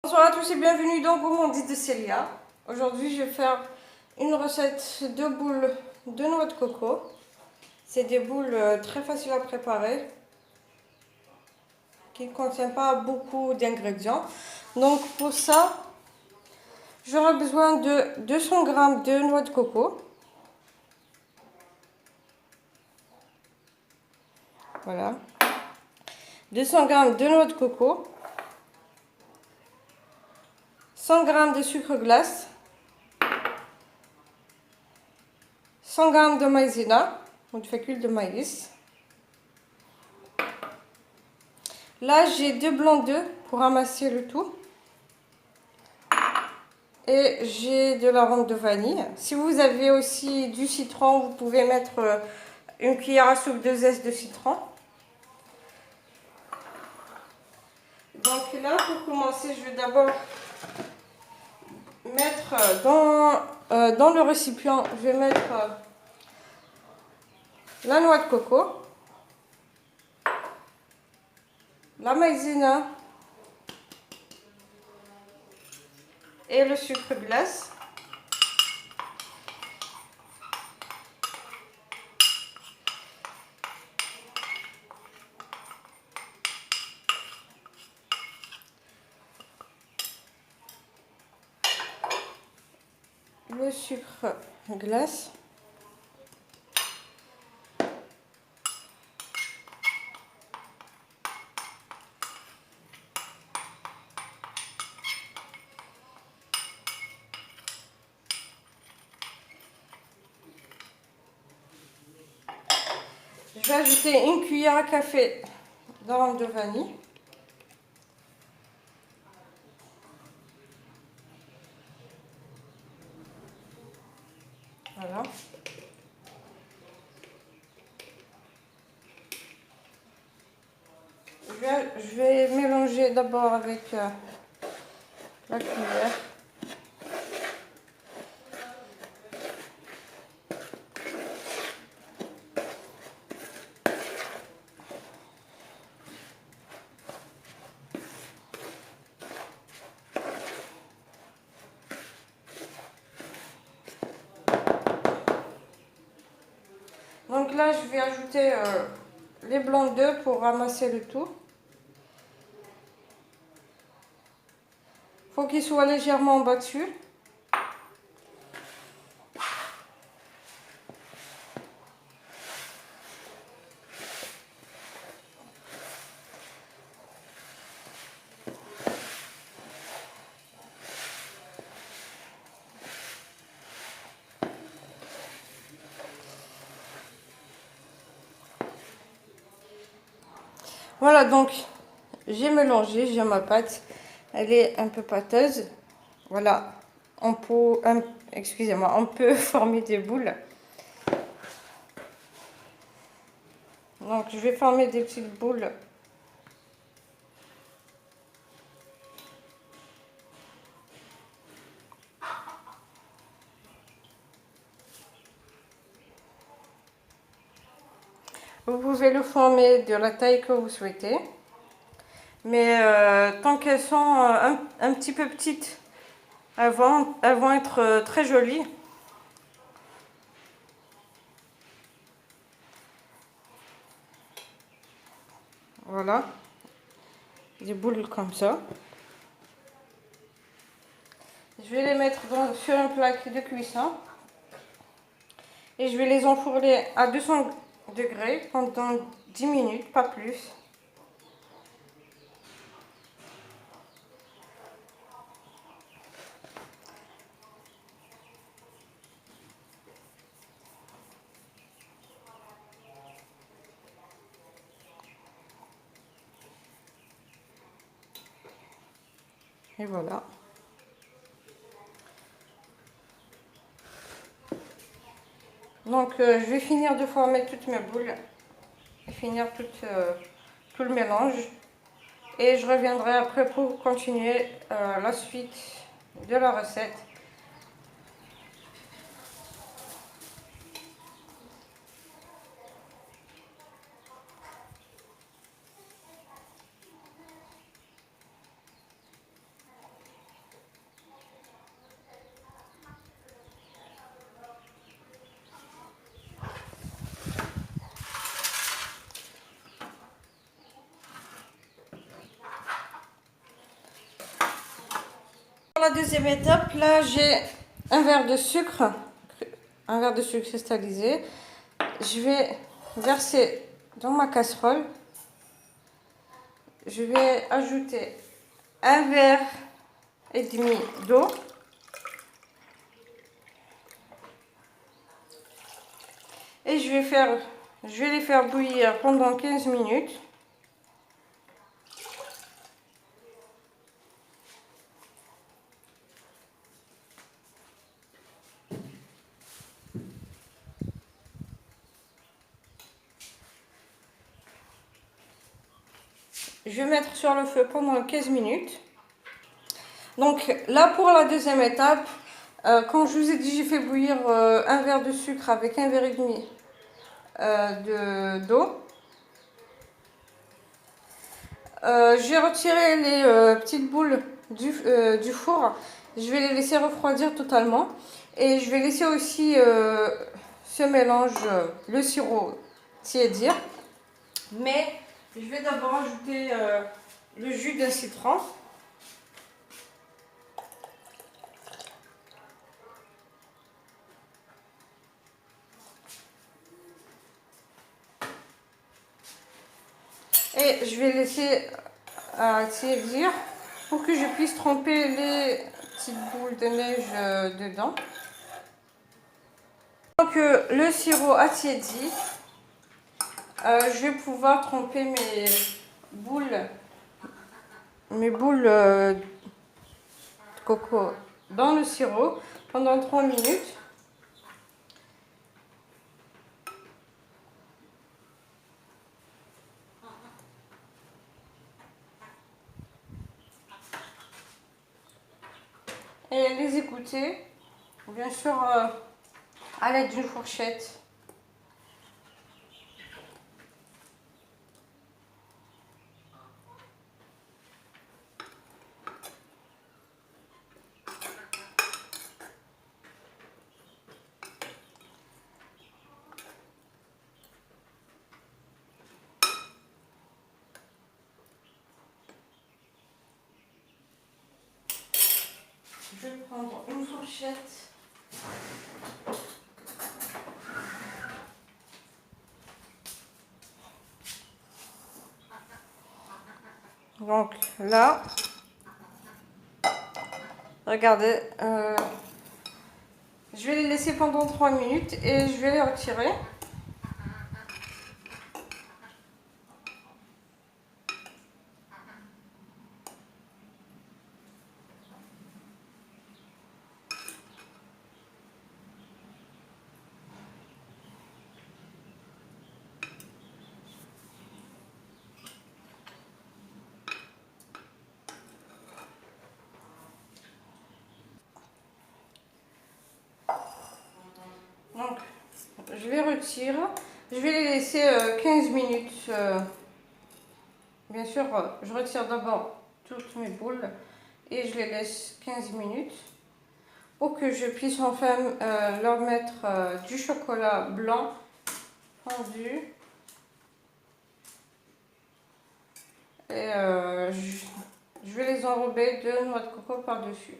Bonsoir à tous et bienvenue dans Gourmandise de Célia. Aujourd'hui, je vais faire une recette de boules de noix de coco. C'est des boules très faciles à préparer, qui ne contiennent pas beaucoup d'ingrédients. Donc pour ça, j'aurai besoin de 200 g de noix de coco. Voilà. 200 g de noix de coco. 100 g de sucre glace. 100 g de maïzena, ou de fécule de maïs. Là, j'ai 2 blancs d'œufs pour ramasser le tout. Et j'ai de l'arôme de vanille. Si vous avez aussi du citron, vous pouvez mettre une cuillère à soupe de zeste de citron. Donc là, pour commencer, je vais d'abord mettre dans le récipient, je vais mettre la noix de coco, la maïzena et le sucre glace. Le sucre glace. Je vais ajouter une cuillère à café d'arôme de vanille. Voilà. Je vais mélanger d'abord avec la cuillère. Donc là, je vais ajouter les blancs d'œufs pour ramasser le tout. Il faut qu'ils soient légèrement battus. Voilà, donc j'ai mélangé, j'ai ma pâte. Elle est un peu pâteuse. Voilà, excusez-moi, on peut former des boules. Donc je vais former des petites boules. Vous pouvez le former de la taille que vous souhaitez. Mais tant qu'elles sont un petit peu petites, elles vont être très jolies. Voilà, des boules comme ça. Je vais les mettre sur une plaque de cuisson. Et je vais les enfourner à 200 degrés pendant 10 minutes, pas plus. Et voilà. Donc je vais finir de former toutes mes boules et finir tout le mélange. Et je reviendrai après pour continuer la suite de la recette. la deuxième étape, là j'ai un verre de sucre cristallisé. Je vais verser dans ma casserole. Je vais ajouter un verre et demi d'eau. Et je vais les faire bouillir pendant 15 minutes. Je vais mettre sur le feu pendant 15 minutes. Donc là pour la deuxième étape, comme je vous ai dit, j'ai fait bouillir un verre de sucre avec un verre et demi d'eau. J'ai retiré les petites boules du four. Je vais les laisser refroidir totalement. Et je vais laisser aussi ce mélange, le sirop, tiédir. Mais je vais d'abord ajouter le jus d'un citron. Et je vais laisser tiédir pour que je puisse tremper les petites boules de neige dedans. Donc le sirop a tiédi, je vais pouvoir tremper boules, mes boules de coco dans le sirop pendant 3 minutes. Et les égoutter, bien sûr, à l'aide d'une fourchette. Je vais prendre une fourchette. Donc là, regardez, je vais les laisser pendant 3 minutes et je vais les retirer. Donc, je les retire. Je vais les laisser 15 minutes. Bien sûr, je retire d'abord toutes mes boules et je les laisse 15 minutes pour que je puisse enfin leur mettre du chocolat blanc fondu. Et je vais les enrober de noix de coco par-dessus.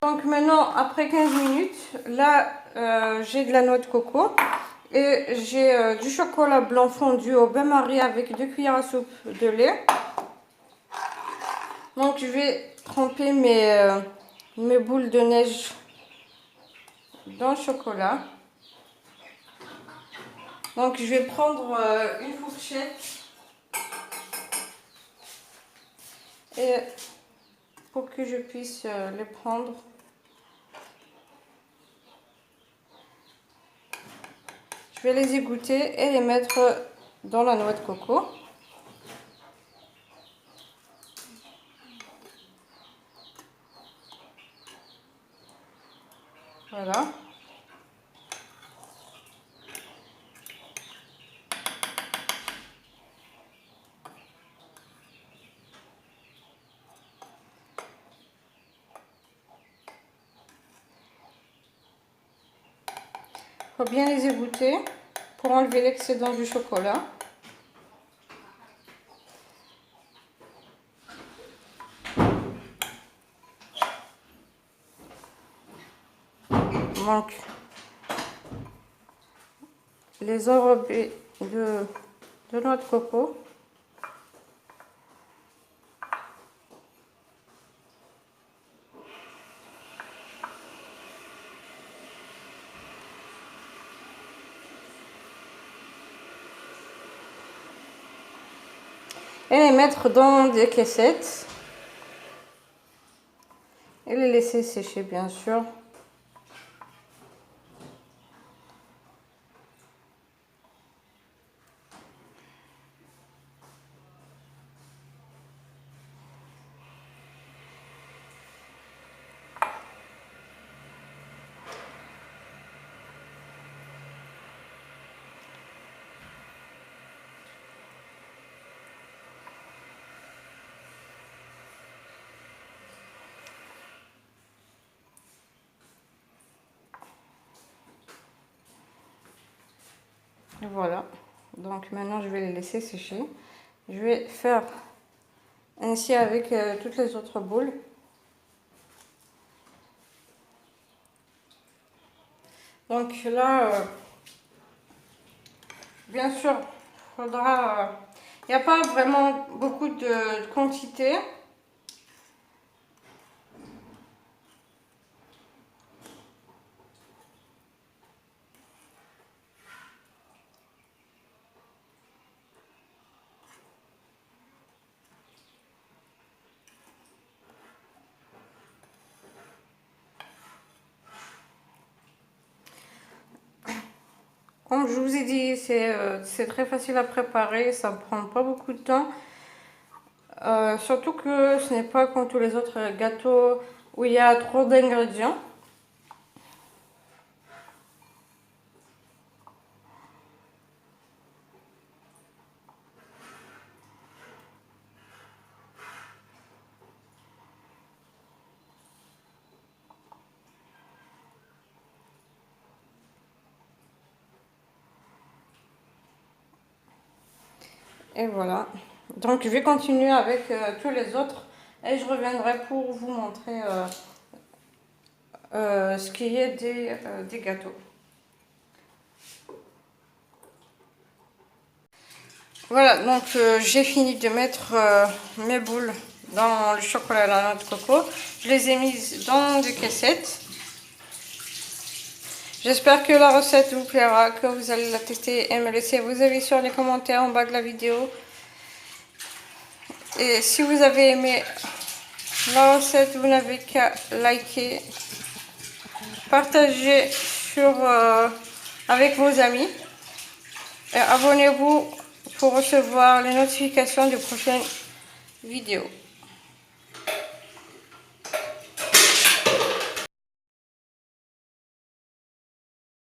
Donc maintenant, après 15 minutes, là, j'ai de la noix de coco et j'ai du chocolat blanc fondu au bain-marie avec 2 cuillères à soupe de lait. Donc je vais tremper mes boules de neige dans le chocolat. Donc je vais prendre une fourchette et pour que je puisse les prendre. Je vais les égoutter et les mettre dans la noix de coco. Voilà. faut bien les égoutter pour enlever l'excédent du chocolat. Donc, les enrobés de noix de coco. Et les mettre dans des caissettes. Et les laisser sécher, bien sûr. Et voilà, donc maintenant je vais les laisser sécher. Je vais faire ainsi avec toutes les autres boules. Donc là, bien sûr, faudra... Il n'y a pas vraiment beaucoup de quantité. Comme je vous ai dit, c'est très facile à préparer, ça ne prend pas beaucoup de temps. Surtout que ce n'est pas comme tous les autres gâteaux où il y a trop d'ingrédients. Et voilà. Donc je vais continuer avec tous les autres et je reviendrai pour vous montrer ce qui est des gâteaux. Voilà, donc j'ai fini de mettre mes boules dans le chocolat à la noix de coco. Je les ai mises dans des caissettes. J'espère que la recette vous plaira, que vous allez la tester et me laisser vos avis sur les commentaires en bas de la vidéo. Et si vous avez aimé la recette, vous n'avez qu'à liker, partager avec vos amis et abonnez-vous pour recevoir les notifications des prochaines vidéos.